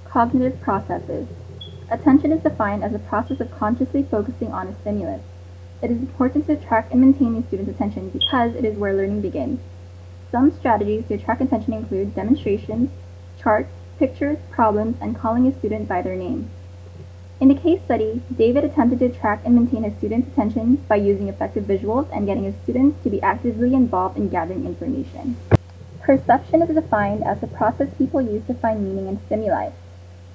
Cognitive processes. Attention is defined as a process of consciously focusing on a stimulus. It is important to attract and maintain a student's attention because it is where learning begins. Some strategies to attract attention include demonstrations, charts, pictures, problems, and calling a student by their name. In the case study, David attempted to attract and maintain his students' attention by using effective visuals and getting his students to be actively involved in gathering information. Perception is defined as the process people use to find meaning in stimuli.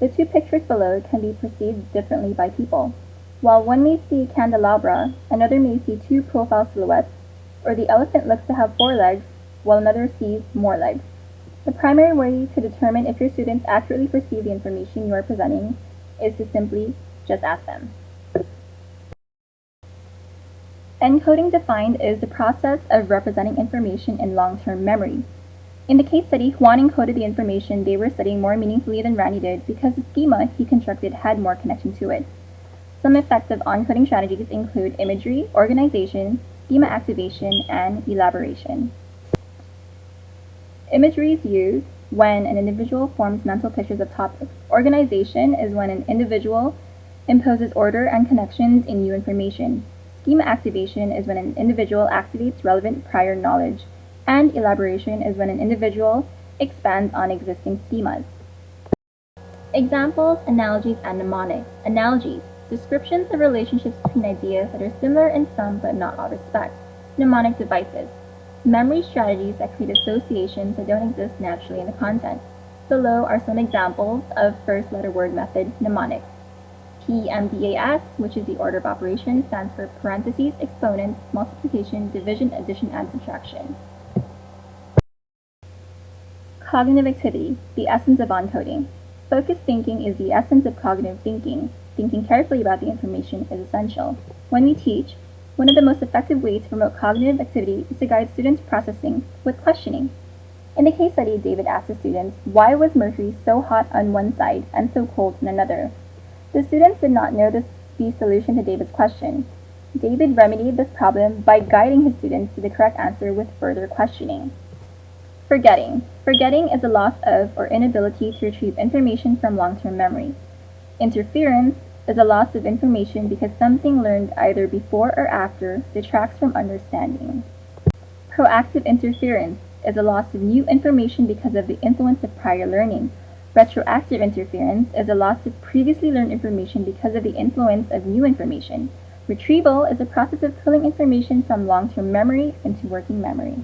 The two pictures below can be perceived differently by people. While one may see a candelabra, another may see two profile silhouettes, or the elephant looks to have 4 legs, while another sees more legs. The primary way to determine if your students accurately perceive the information you are presenting is to simply just ask them. Encoding defined is the process of representing information in long-term memory. In the case study, Juan encoded the information they were studying more meaningfully than Randy did because the schema he constructed had more connection to it. Some effective encoding strategies include imagery, organization, schema activation, and elaboration. Imagery is used when an individual forms mental pictures of topics. Organization is when an individual imposes order and connections in new information. Schema activation is when an individual activates relevant prior knowledge. And elaboration is when an individual expands on existing schemas. Examples, analogies, and mnemonics. Analogies. Descriptions of relationships between ideas that are similar in some but not all respects. Mnemonic devices. Memory strategies that create associations that don't exist naturally in the content. Below are some examples of first letter word method mnemonics. PMDAS, which is the order of operations, stands for parentheses, exponents, multiplication, division, addition, and subtraction. Cognitive activity, the essence of encoding. Focused thinking is the essence of cognitive thinking. Thinking carefully about the information is essential. When we teach, one of the most effective ways to promote cognitive activity is to guide students' processing with questioning. In the case study, David asked the students, why was Mercury so hot on one side and so cold on another? The students did not know the solution to David's question. David remedied this problem by guiding his students to the correct answer with further questioning. Forgetting. Forgetting is the loss of or inability to retrieve information from long-term memory. Interference is a loss of information because something learned either before or after detracts from understanding. Proactive interference is a loss of new information because of the influence of prior learning. Retroactive interference is a loss of previously learned information because of the influence of new information. Retrieval is a process of pulling information from long-term memory into working memory.